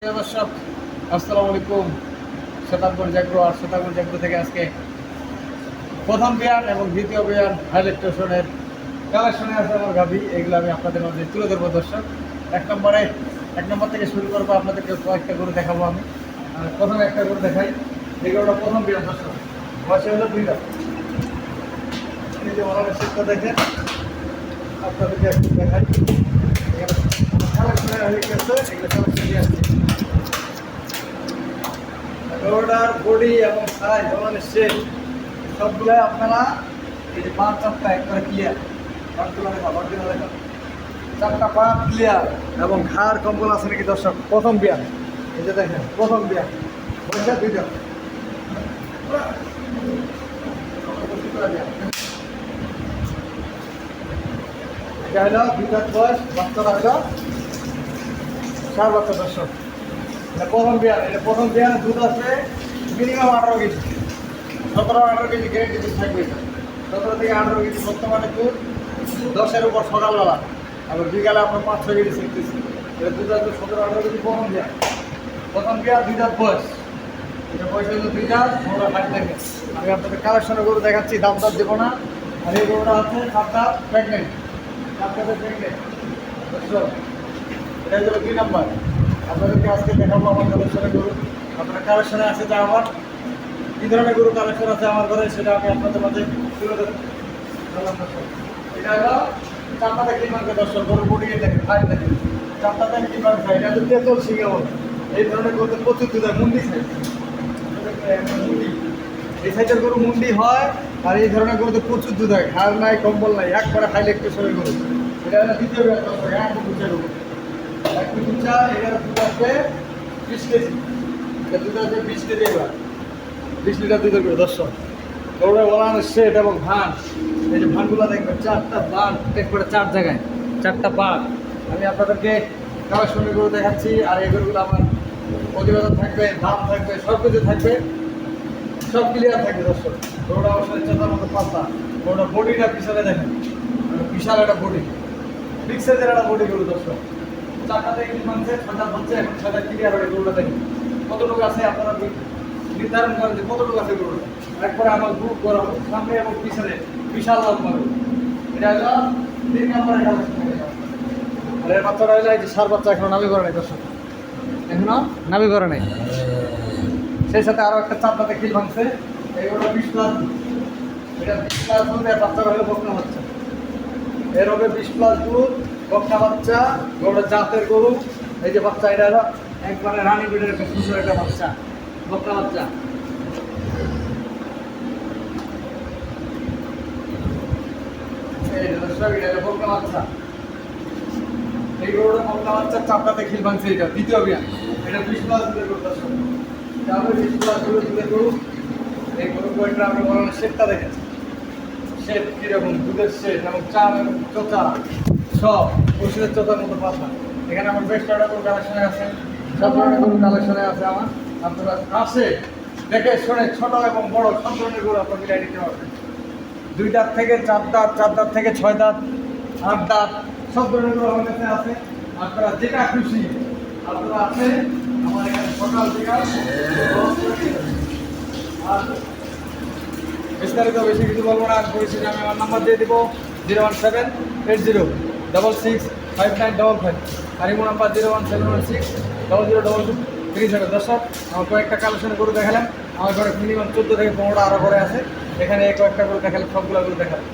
দর্শক আসসালামু আলাইকুম। শতাবগঞ্জ এগ্রো আর শতাবগঞ্জ এগ্রো থেকে আজকে প্রথম বিয়ান এবং দ্বিতীয় বিয়ান হাইলাইটেশনের কালেকশনে আছে আমার গাভি। এগুলো আমি আপনাদের মধ্যে তুলে ধরবো দর্শক। এক নম্বর থেকে শুরু করবো, আপনাদেরকে কয়েকটা করে দেখাবো আমি। প্রথমে একটা করে দেখাই। এগুলোটা প্রথম বিয়ান দর্শক, বয়সে হলো 2 দাঁত। এই যে ওনার সেটটা দেখেন, আপনাদেরকে একটু দেখাই। কালেকশনে হয়ে গেছে, এগুলো কালেকশন নিয়ে আসছে। রোডার বডি এবং সাইজ মানে শেপ সবগুলোই আপনারা এই যে 5 চারটা একবারে ক্লিয়ার, চারটা পা ক্লিয়ার এবং ঘাড় কম্বল আছে নাকি দর্শক। প্রথম বিয়ান, এই যে দেখেন প্রথম বিয়ান, বয়সে 2 দাঁত। এটা হলো 2 দাঁত বয়স, বাচ্চারা হলো 4 বাচ্চা দর্শক। এটা প্রথম বিয়ান, এটা প্রথম বিয়ানে দুধ আছে মিনিমাম 18 কেজি, 17-18 কেজি গ্যারেন্টি দুধ থাকবে। এটা 17 থেকে 18 কেজি বর্তমানে দুধ, 10-এর উপর সকালবেলা, আবার বিকালে আপনার 5-6 কেজি শিখতেছি। এটা দুধ আছে 17-18 কেজি প্রথম বিয়ান। প্রথম বিয়ান 2 দাঁত বয়স, এটা বয়স হলো 2 দাঁত। ওরা হাইট থাকে, আমি আপনাদের কালেকশনের গরু দেখাচ্ছি, দাম দর দেবো না। আর এই গরুটা আছে 7 দাঁত প্রেগনেন্ট, 7 দাঁতের প্রেগনেন্ট দর্শক। এটা হলো 2 নাম্বার। আপনাদেরকে আজকে দেখাবো আমার কালেকশনের গরু। আপনার কালেকশনে আছে যা আমার কী ধরনের গরু কালেকশন আছে আমার ঘরে, সেটা আমি আপনাদের মাঝে তুলে দেবো। এটা হলো 4টাতে কি মার্কে দর্শক, গরু বডিয়ে দেখেন, হাইট দেখেন, 4টাতে কি মার্কে। এটা হচ্ছে তেতল শিঙে বলে। এই ধরনের গরুতে প্রচুর দুধ হয়, মুন্ডি সাইজ, মুন্ডি এই সাইজের গরু মুন্ডি হয়। আর এই ধরনের গরুতে প্রচুর দুধ হয়, ঘাড় নাই কম্বল নাই, একবারে হাইলাইট প্রেশারের গরু। এটা হলো দ্বিতীয় দর্শক, এক বুঝে গরু, এক কুচা। এটার দুধ আসবে 20 কেজি, এটা দুধ আসবে 20 কেজি, এবার 20 লিটার দুধের করে দর্শক। গরুটা বলানো সেট এবং ভান, এই যে ভানগুলো দেখবেন, 4টা বান একবারে 4 জায়গায়, 4টা বান। আমি আপনাদেরকে কালেকশনের গরু দেখাচ্ছি। আর এই গরুগুলো আমার প্রতিবেদন থাকবে, দাম থাকবে, সব কিছু থাকবে, সব ক্লিয়ার থাকবে দর্শক। গরুটা অবশ্যই চেতার মতো পাতলা, গরুটা বডিটা পিছনে দেখেন, বিশাল একটা বডি, বিগ সাইজের একটা বডি গরু দর্শক। 4টাতে কি মানছে, 6টা হচ্ছে, এখন 6টা ক্লিয়ার হবে। গরুটা দেখেন কতটুকু আছে, আপনারা নির্ধারণ করেন যে কতটুকু আছে গরুটা। একবারে আমার গ্রুপ করা হবে, সামনে এবং পিছনে বিশাল লম্বা গরু। এটা হলো 3 নম্বরের কালেকশন। আর এর বাচ্চাটা হলো এই যে 4 বাচ্চা, এখনো নাভি করে নাই দর্শক, এখনো নাভি করে নাই। সেই সাথে আরও একটা 4টাতে খিল ভাঙছে। এই গরুটা 20 প্লাস দুধ, এটা 20 প্লাস দুধ। এর বাচ্চাটা হলো বকনা বাচ্চা, এর হবে 20 প্লাস দুধ, বকনা বাচ্চা। গরুটা জাতের গরু। এই যে বাচ্চা, এটা হলো একবারে রানী বিটের একটা সুন্দর একটা বাচ্চা, বকনা বাচ্চা। এই দর্শক, এটা হলো বকনা বাচ্চা। এই গরুটা বকনা বাচ্চা, 4টাতে খিল ভাঙছে। এটা দ্বিতীয় বিয়ান, এটা 20 প্লাস দুধের গরু দর্শক। তাহলে 20 প্লাস দুধের গরু। এই গরু কয়েকটা আপনি বলেন শেপটা দেখেন, শেপ কীরকম, দুধের শেপ এবং চাল এবং চোচা সব ওষুধের চোচার মতো পাতা। এখানে আমার বেস্ট একটা গরু কালেকশনে আছে, সব ধরনের গরু কালেকশনে আছে আমার। আপনারা আসে দেখে শুনে ছোট এবং বড় সব ধরনের গরু আপনার মিলাই নিতে পারবেন। 2 দাঁত থেকে 4 দাঁত, 4 দাঁত থেকে 6 দাঁত, 8 দাঁত, সব ধরনের গরু আমার কাছে আছে। আপনারা যেটা খুশি আপনারা আছে আমার এখানে সকাল বিকাল। আর বিস্তারিত বেশি কিছু বলবো না, পরিস্থিতি আমি আমার নাম্বার দিয়ে দেবো 01780665955। আর ইমো নাম্বার 01716002237। দর্শক, আমার কয়েকটা কালেকশনে গরু দেখালাম। আমার ঘরে মিনিমাম 14 থেকে 15টা আরও করে আছে। এখানে এই কয়েকটা গরু দেখালাম, সবগুলো গরু দেখালাম।